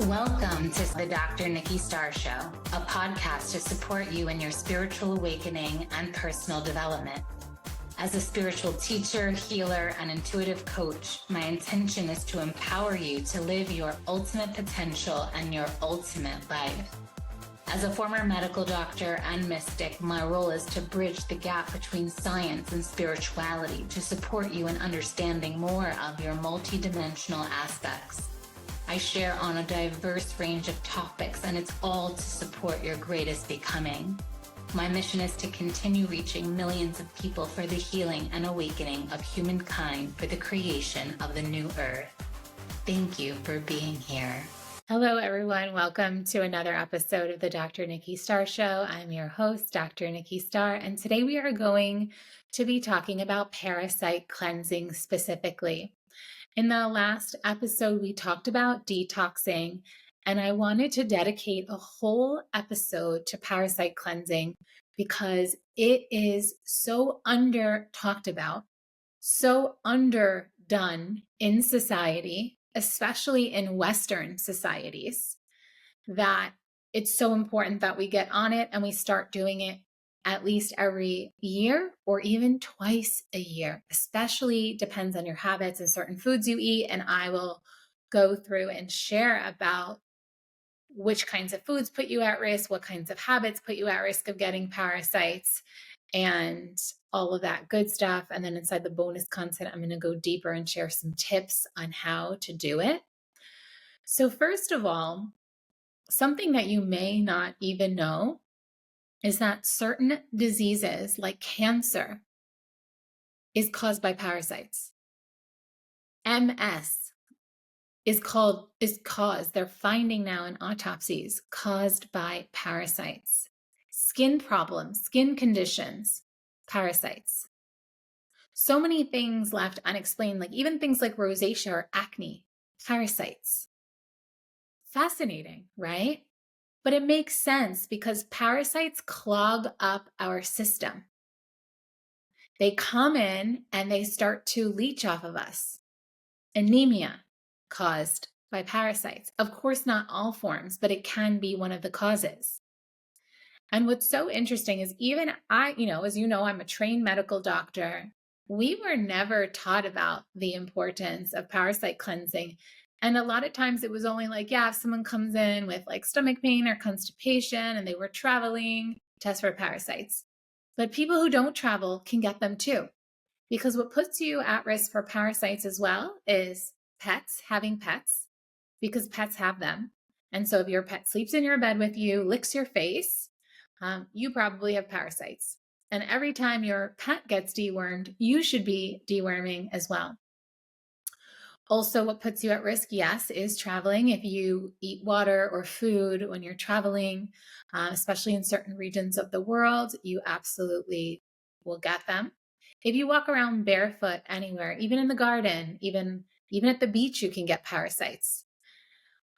Welcome to the Dr. Nikki Starr Show, a podcast to support you in your spiritual awakening and personal development. As a spiritual teacher, healer, and intuitive coach, my intention is to empower you to live your ultimate potential and your ultimate life. As a former medical doctor and mystic, my role is to bridge the gap between science and spirituality to support you in understanding more of your multidimensional aspects. I share on a diverse range of topics, and it's all to support your greatest becoming. My mission is to continue reaching millions of people for the healing and awakening of humankind for the creation of the new earth. Thank you for being here. Hello, everyone. Welcome to another episode of the Dr. Nikki Starr Show. I'm your host, Dr. Nikki Starr, and today we are going to be talking about parasite cleansing specifically. In the last episode, we talked about detoxing, and I wanted to dedicate a whole episode to parasite cleansing because it is so under talked about, so underdone in society, especially in Western societies, that it's so important that we get on it and we start doing it at least every year or even twice a year, especially depends on your habits and certain foods you eat. And I will go through and share about which kinds of foods put you at risk, what kinds of habits put you at risk of getting parasites, and all of that good stuff. And then inside the bonus content, I'm going to go deeper and share some tips on how to do it. So first of all, something that you may not even know is that certain diseases like cancer is caused by parasites. MS is caused, they're finding now in autopsies, caused by parasites. Skin problems, skin conditions, parasites. So many things left unexplained, like even things like rosacea or acne, parasites. Fascinating, right? But it makes sense because parasites clog up our system. They come in and they start to leach off of us. Anemia caused by parasites. Of course, not all forms, but it can be one of the causes. And what's so interesting is even I, as you know, I'm a trained medical doctor. We were never taught about the importance of parasite cleansing. And a lot of times it was only like, if someone comes in with like stomach pain or constipation and they were traveling, test for parasites. But people who don't travel can get them too. Because what puts you at risk for parasites as well is having pets, because pets have them. And so if your pet sleeps in your bed with you, licks your face, you probably have parasites. And every time your pet gets dewormed, you should be deworming as well. Also, what puts you at risk, yes, is traveling. If you eat water or food when you're traveling, especially in certain regions of the world, you absolutely will get them. If you walk around barefoot anywhere, even in the garden, even at the beach, you can get parasites.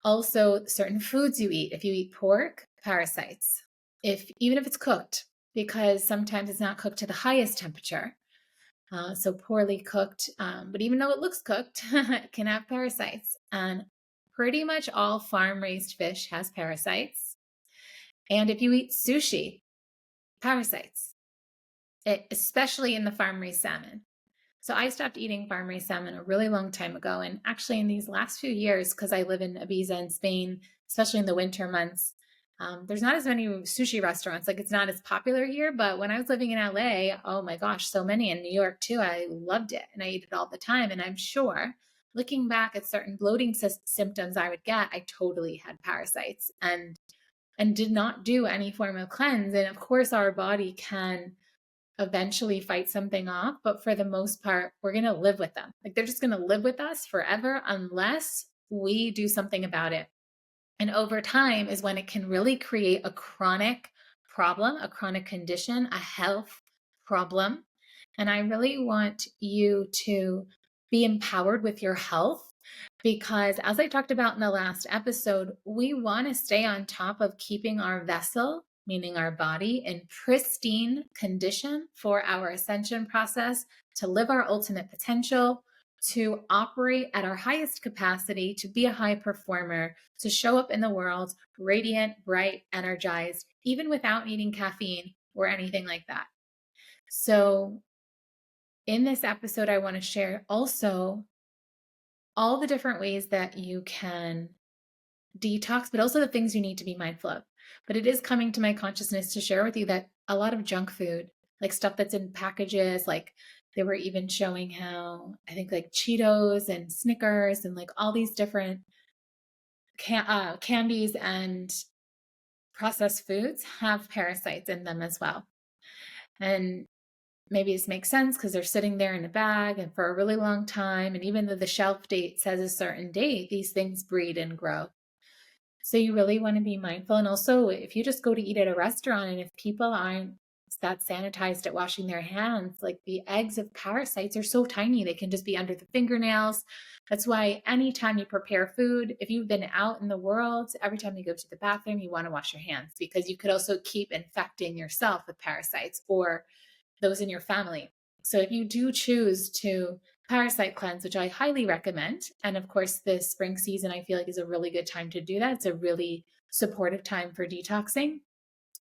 Also, certain foods you eat. If you eat pork, parasites. Even if it's cooked, because sometimes it's not cooked to the highest temperature. So poorly cooked, but even though it looks cooked, it can have parasites. And pretty much all farm-raised fish has parasites. And if you eat sushi, parasites, especially in the farm-raised salmon. So I stopped eating farm-raised salmon a really long time ago. And actually in these last few years, because I live in Ibiza in Spain, especially in the winter months, there's not as many sushi restaurants. Like it's not as popular here, but when I was living in LA, oh my gosh, so many. In New York too, I loved it and I ate it all the time. And I'm sure looking back at certain bloating symptoms I would get, I totally had parasites and did not do any form of cleanse. And of course our body can eventually fight something off, but for the most part, we're going to live with them. Like they're just going to live with us forever unless we do something about it. And over time is when it can really create a chronic problem, a chronic condition, a health problem. And I really want you to be empowered with your health because as I talked about in the last episode, we want to stay on top of keeping our vessel, meaning our body, in pristine condition for our ascension process to live our ultimate potential, to operate at our highest capacity, to be a high performer, to show up in the world radiant, bright, energized, even without needing caffeine or anything like that. So, in this episode, I want to share also all the different ways that you can detox, but also the things you need to be mindful of. But it is coming to my consciousness to share with you that a lot of junk food, like stuff that's in packages, like they were even showing how I think like Cheetos and Snickers and like all these different candies and processed foods have parasites in them as well. And maybe this makes sense because they're sitting there in a bag and for a really long time. And even though the shelf date says a certain date, these things breed and grow. So you really want to be mindful. And also, if you just go to eat at a restaurant and if people aren't that sanitized at washing their hands, like the eggs of parasites are so tiny, they can just be under the fingernails. That's why anytime you prepare food, if you've been out in the world, every time you go to the bathroom, you want to wash your hands because you could also keep infecting yourself with parasites or those in your family. So if you do choose to parasite cleanse, which I highly recommend, and of course this spring season I feel like is a really good time to do that. It's a really supportive time for detoxing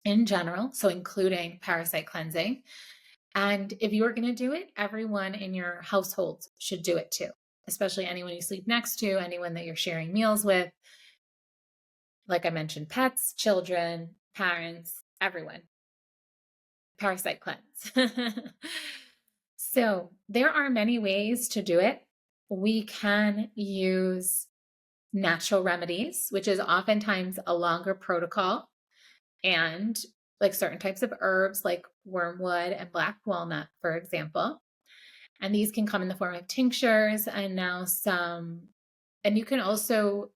in general, so including parasite cleansing. And if you're going to do it, everyone in your household should do it too, especially anyone you sleep next to, anyone that you're sharing meals with. Like I mentioned, pets, children, parents, everyone. Parasite cleanse. So there are many ways to do it. We can use natural remedies, which is oftentimes a longer protocol, and like certain types of herbs like wormwood and black walnut, for example. And these can come in the form of tinctures and now and you can also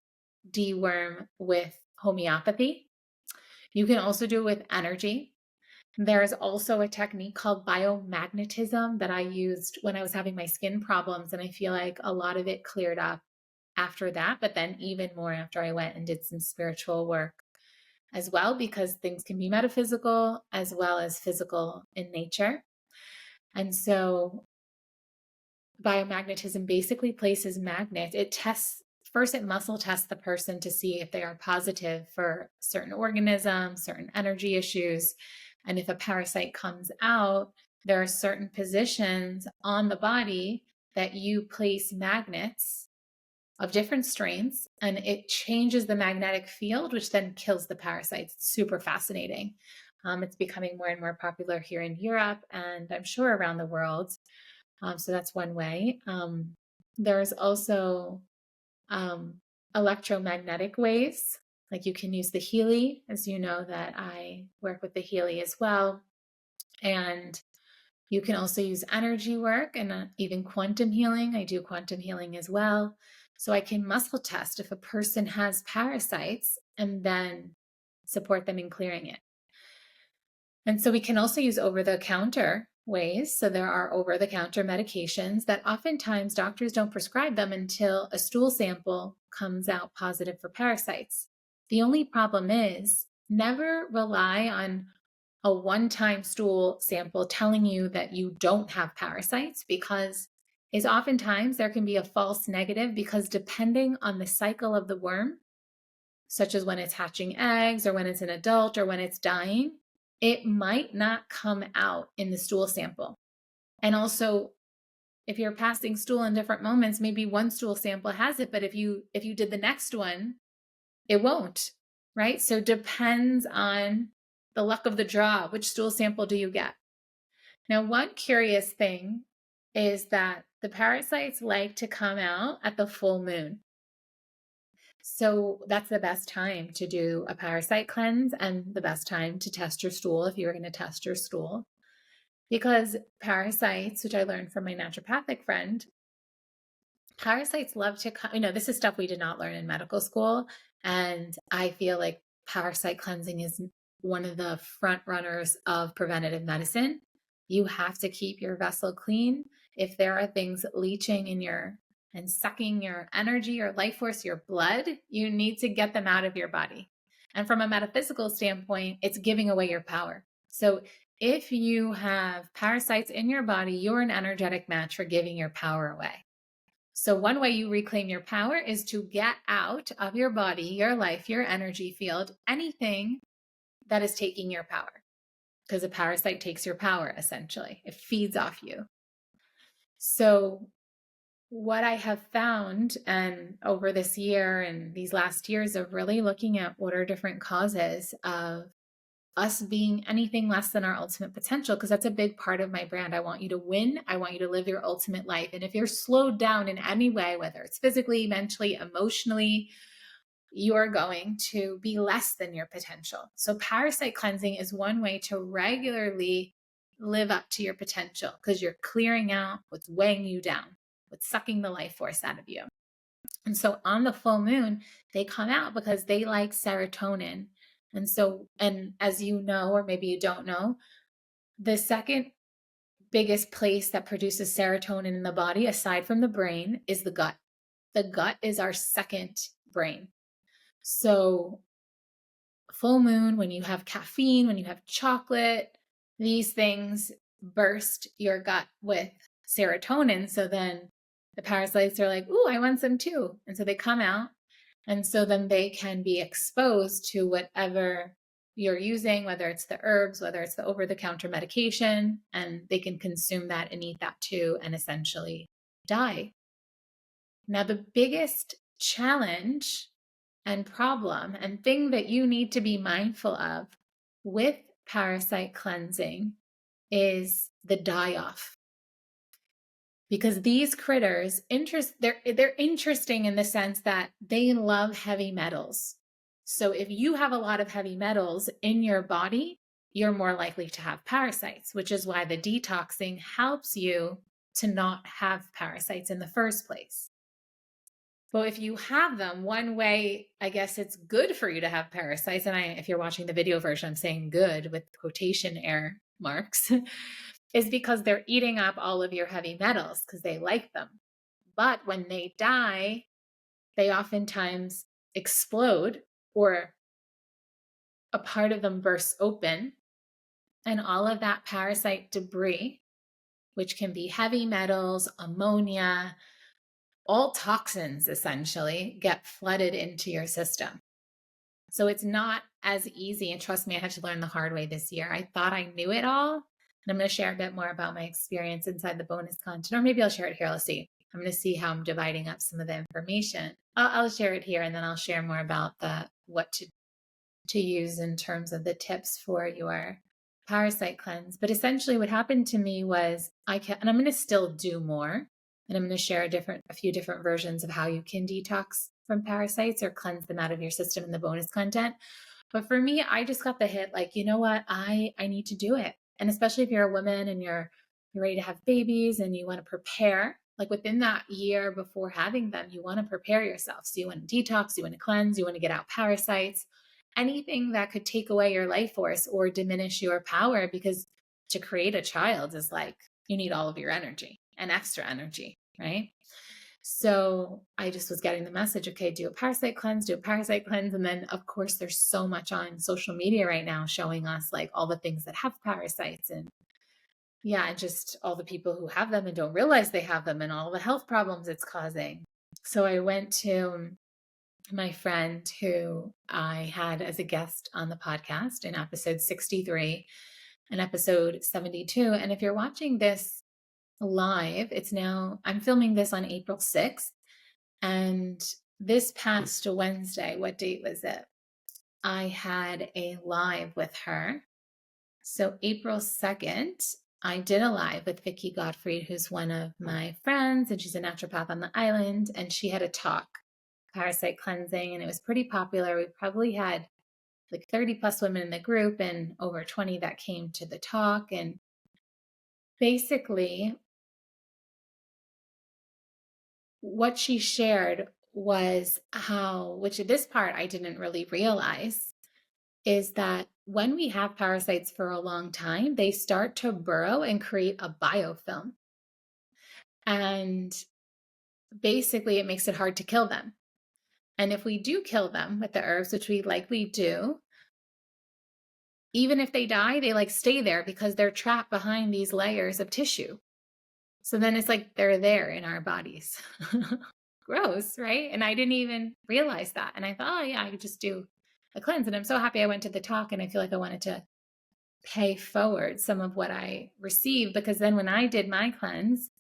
deworm with homeopathy. You can also do it with energy. There's also a technique called biomagnetism that I used when I was having my skin problems. And I feel like a lot of it cleared up after that, but then even more after I went and did some spiritual work as well, because things can be metaphysical as well as physical in nature. And so biomagnetism basically places magnets. First it muscle tests the person to see if they are positive for certain organisms, certain energy issues. And if a parasite comes out, there are certain positions on the body that you place magnets of different strains, and it changes the magnetic field, which then kills the parasites. It's super fascinating. It's becoming more and more popular here in Europe and I'm sure around the world. So that's one way. There's also electromagnetic ways, like you can use the Healy, as you know that I work with the Healy as well. And you can also use energy work and even quantum healing. I do quantum healing as well. So I can muscle test if a person has parasites and then support them in clearing it. And so we can also use over-the-counter ways. So there are over-the-counter medications that oftentimes doctors don't prescribe them until a stool sample comes out positive for parasites. The only problem is never rely on a one-time stool sample telling you that you don't have parasites, because is oftentimes there can be a false negative, because depending on the cycle of the worm, such as when it's hatching eggs or when it's an adult or when it's dying, it might not come out in the stool sample. And also, if you're passing stool in different moments, maybe one stool sample has it, but if you did the next one, it won't, right? So it depends on the luck of the draw. Which stool sample do you get? Now, one curious thing is that the parasites like to come out at the full moon. So that's the best time to do a parasite cleanse and the best time to test your stool if you're going to test your stool. Because parasites, which I learned from my naturopathic friend, parasites love to come, this is stuff we did not learn in medical school. And I feel like parasite cleansing is one of the front runners of preventative medicine. You have to keep your vessel clean. If there are things leaching in and sucking your energy, your life force, your blood, you need to get them out of your body. And from a metaphysical standpoint, it's giving away your power. So if you have parasites in your body, you're an energetic match for giving your power away. So one way you reclaim your power is to get out of your body, your life, your energy field, anything that is taking your power. Because a parasite takes your power, essentially. It feeds off you. So what I have found, and over this year and these last years of really looking at what are different causes of us being anything less than our ultimate potential, because that's a big part of my brand. I want you to win. I want you to live your ultimate life. And if you're slowed down in any way, whether it's physically, mentally, emotionally, you are going to be less than your potential. So parasite cleansing is one way to regularly live up to your potential, because you're clearing out what's weighing you down, what's sucking the life force out of you. And so on the full moon, they come out because they like serotonin. And so, and as you know, or maybe you don't know, the second biggest place that produces serotonin in the body, aside from the brain, is the gut. The gut is our second brain. So full moon, when you have caffeine, when you have chocolate, these things burst your gut with serotonin. So then the parasites are like, ooh, I want some too. And so they come out. And so then they can be exposed to whatever you're using, whether it's the herbs, whether it's the over-the-counter medication, and they can consume that and eat that too and essentially die. Now, the biggest challenge and problem and thing that you need to be mindful of with parasite cleansing is the die-off. Because these critters, they're interesting in the sense that they love heavy metals. So if you have a lot of heavy metals in your body, you're more likely to have parasites, which is why the detoxing helps you to not have parasites in the first place. But if you have them, one way, I guess it's good for you to have parasites. And if you're watching the video version, I'm saying good with quotation air marks, is because they're eating up all of your heavy metals because they like them. But when they die, they oftentimes explode, or a part of them bursts open, and all of that parasite debris, which can be heavy metals, ammonia, all toxins essentially, get flooded into your system. So it's not as easy. And trust me, I had to learn the hard way this year. I thought I knew it all. And I'm going to share a bit more about my experience inside the bonus content, or maybe I'll share it here. Let's see. I'm going to see how I'm dividing up some of the information. I'll share it here, and then I'll share more about what to use in terms of the tips for your parasite cleanse. But essentially what happened to me was and I'm going to still do more, and I'm going to share a few different versions of how you can detox from parasites or cleanse them out of your system in the bonus content. But for me, I just got the hit, like, you know what, I need to do it. And especially if you're a woman and you're ready to have babies and you want to prepare, like within that year before having them, you want to prepare yourself. So you want to detox, you want to cleanse, you want to get out parasites, anything that could take away your life force or diminish your power, because to create a child is like, you need all of your energy and extra energy, right? So I just was getting the message, okay, do a parasite cleanse. And then of course there's so much on social media right now showing us like all the things that have parasites, and just all the people who have them and don't realize they have them and all the health problems it's causing. So I went to my friend who I had as a guest on the podcast in episode 63 and episode 72. And if you're watching this live, I'm filming this on April 6th. And this past Wednesday, what date was it? I had a live with her. So April 2nd, I did a live with Vicki Gottfried, who's one of my friends, and she's a naturopath on the island. And she had a talk, parasite cleansing, and it was pretty popular. We probably had like 30 plus women in the group and over 20 that came to the talk. And basically what she shared was which this part I didn't really realize, is that when we have parasites for a long time, they start to burrow and create a biofilm. And basically it makes it hard to kill them. And if we do kill them with the herbs, which we likely do, even if they die, they like stay there because they're trapped behind these layers of tissue. So then it's like they're there in our bodies. Gross, right? And I didn't even realize that. And I thought, oh, yeah, I could just do a cleanse. And I'm so happy I went to the talk, and I feel like I wanted to pay forward some of what I received, because then when I did my cleanse,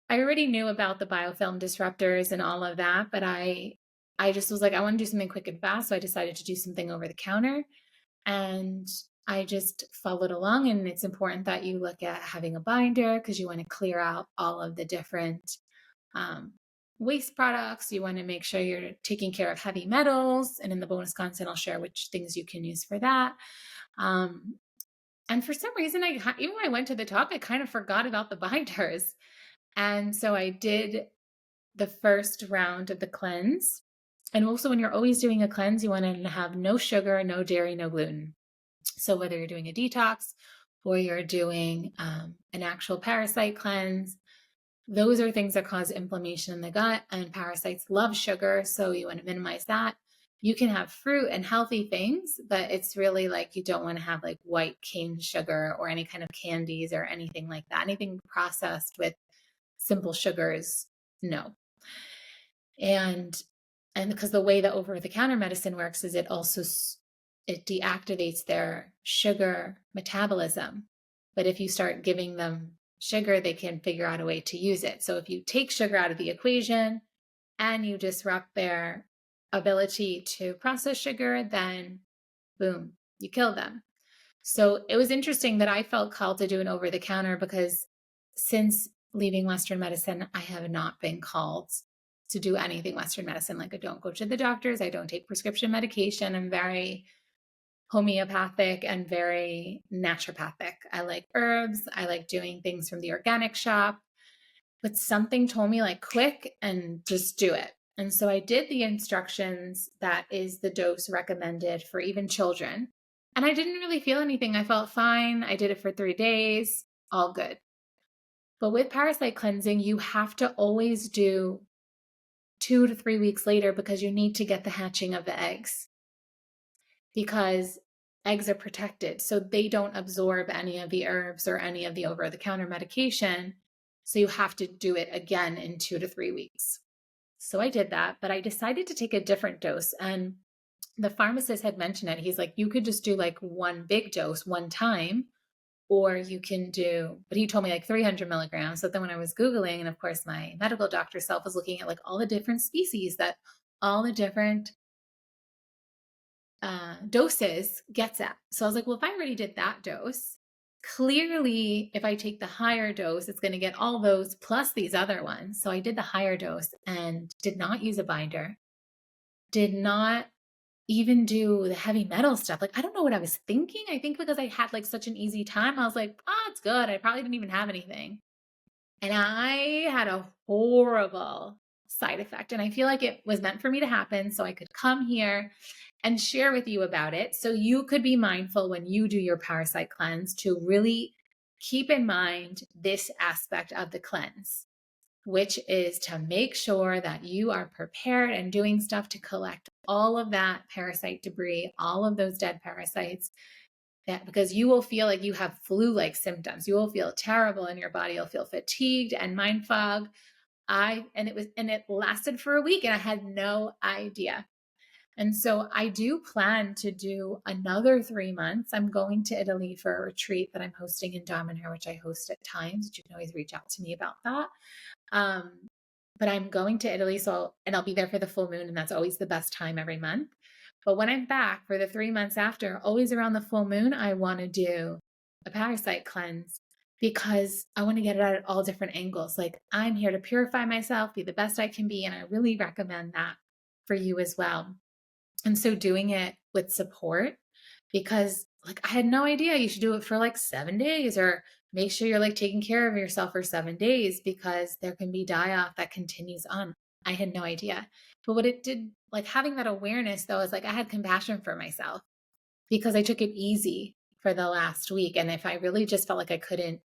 I already knew about the biofilm disruptors and all of that, but I just was like, I want to do something quick and fast. So I decided to do something over the counter, and I just followed along. And it's important that you look at having a binder, because you want to clear out all of the different um, waste products. You want to make sure you're taking care of heavy metals. And in the bonus content, I'll share which things you can use for that. And for some reason, even when I went to the talk, I kind of forgot about the binders. And so I did the first round of the cleanse. And also, when you're always doing a cleanse, you want to have no sugar, no dairy, no gluten. So whether you're doing a detox or you're doing an actual parasite cleanse, those are things that cause inflammation in the gut, and parasites love sugar. So you want to minimize that. You can have fruit and healthy things, but it's really like you don't want to have like white cane sugar or any kind of candies or anything like that. Anything processed with simple sugars, no. And because the way that over-the-counter medicine works is it deactivates their sugar metabolism. But if you start giving them sugar, they can figure out a way to use it. So if you take sugar out of the equation and you disrupt their ability to process sugar, then boom, you kill them. So it was interesting that I felt called to do an over the counter, because since leaving Western medicine, I have not been called to do anything Western medicine. Like, I don't go to the doctors, I don't take prescription medication. I'm very homeopathic and very naturopathic. I like herbs. I like doing things from the organic shop. But something told me, like, quick and just do it. And so I did the instructions. That is the dose recommended for even children. And I didn't really feel anything. I felt fine. I did it for 3 days, all good. But with parasite cleansing, you have to always do 2 to 3 weeks later, because you need to get the hatching of the eggs. Because eggs are protected, so they don't absorb any of the herbs or any of the over-the-counter medication. So you have to do it again in 2 to 3 weeks. So I did that, but I decided to take a different dose. And the pharmacist had mentioned it. He's like, you could just do like one big dose one time, or you can do, but he told me like 300 milligrams. So then when I was Googling, and of course my medical doctor self was looking at like all the different species that all the different doses gets at. So I was like, well, if I already did that dose, clearly if I take the higher dose, it's going to get all those plus these other ones. So I did the higher dose and did not use a binder, did not even do the heavy metal stuff. Like, I don't know what I was thinking. I think because I had like such an easy time, I was like, oh, it's good. I probably didn't even have anything. And I had a horrible side effect. And I feel like it was meant for me to happen so I could come here and share with you about it. So you could be mindful when you do your parasite cleanse to really keep in mind this aspect of the cleanse, which is to make sure that you are prepared and doing stuff to collect all of that parasite debris, all of those dead parasites, because you will feel like you have flu-like symptoms. You will feel terrible in your body. You'll feel fatigued and mind fog. And it lasted for a week, and I had no idea. And so I do plan to do another 3 months. I'm going to Italy for a retreat that I'm hosting in Dominier, which I host at times. You can always reach out to me about that. But I'm going to Italy, and I'll be there for the full moon, and that's always the best time every month. But when I'm back for the 3 months after, always around the full moon, I want to do a parasite cleanse, because I want to get it out at all different angles. Like, I'm here to purify myself, be the best I can be, and I really recommend that for you as well. And so doing it with support, because like I had no idea you should do it for like 7 days, or make sure you're like taking care of yourself for 7 days, because there can be die-off that continues on. I had no idea. But what it did, like having that awareness though, is like I had compassion for myself, because I took it easy for the last week. And if I really just felt like I couldn't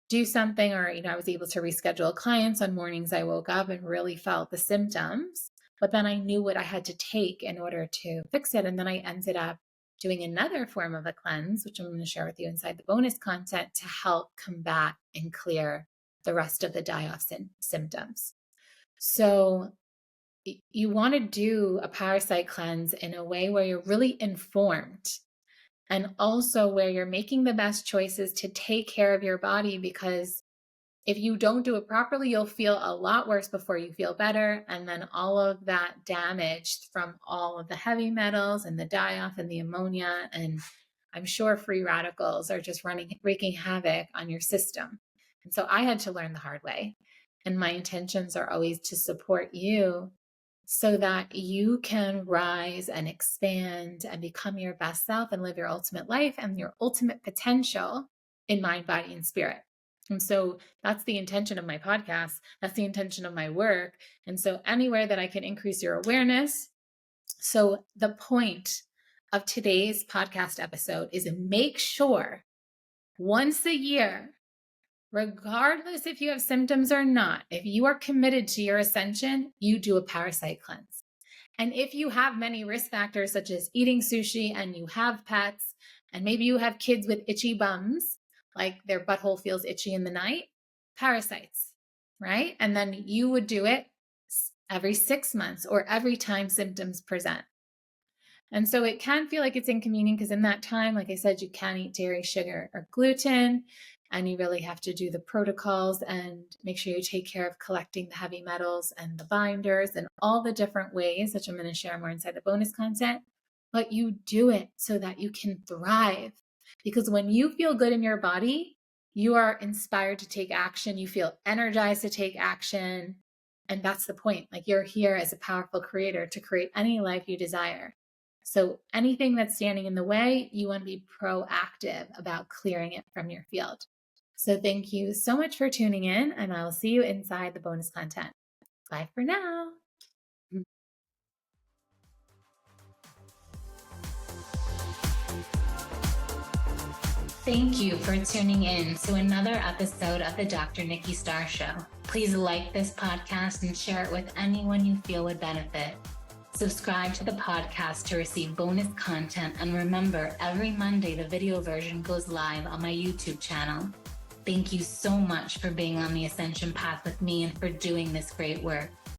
do something, or, I was able to reschedule clients on mornings I woke up and really felt the symptoms, but then I knew what I had to take in order to fix it. And then I ended up doing another form of a cleanse, which I'm going to share with you inside the bonus content, to help combat and clear the rest of the die-off symptoms. So you want to do a parasite cleanse in a way where you're really informed, and also where you're making the best choices to take care of your body, because if you don't do it properly, you'll feel a lot worse before you feel better. And then all of that damage from all of the heavy metals and the die-off and the ammonia, and I'm sure free radicals, are just wreaking havoc on your system. And so I had to learn the hard way. And my intentions are always to support you so that you can rise and expand and become your best self and live your ultimate life and your ultimate potential in mind, body, and spirit. And so that's the intention of my podcast. That's the intention of my work. And so anywhere that I can increase your awareness. So the point of today's podcast episode is to make sure once a year, regardless if you have symptoms or not, if you are committed to your ascension, you do a parasite cleanse. And if you have many risk factors, such as eating sushi, and you have pets, and maybe you have kids with itchy bums, like their butthole feels itchy in the night, parasites, right? And then you would do it every 6 months or every time symptoms present. And so it can feel like it's inconvenient because in that time, like I said, you can't eat dairy, sugar, or gluten, and you really have to do the protocols and make sure you take care of collecting the heavy metals and the binders and all the different ways, which I'm going to share more inside the bonus content. But you do it so that you can thrive. Because when you feel good in your body, you are inspired to take action. You feel energized to take action. And that's the point. Like, you're here as a powerful creator to create any life you desire. So anything that's standing in the way, you want to be proactive about clearing it from your field. So thank you so much for tuning in, and I'll see you inside the bonus content. Bye for now. Thank you for tuning in to another episode of the Dr. Nikki Starr Show. Please like this podcast and share it with anyone you feel would benefit. Subscribe to the podcast to receive bonus content, and remember, every Monday the video version goes live on my YouTube channel. Thank you so much for being on the ascension path with me and for doing this great work.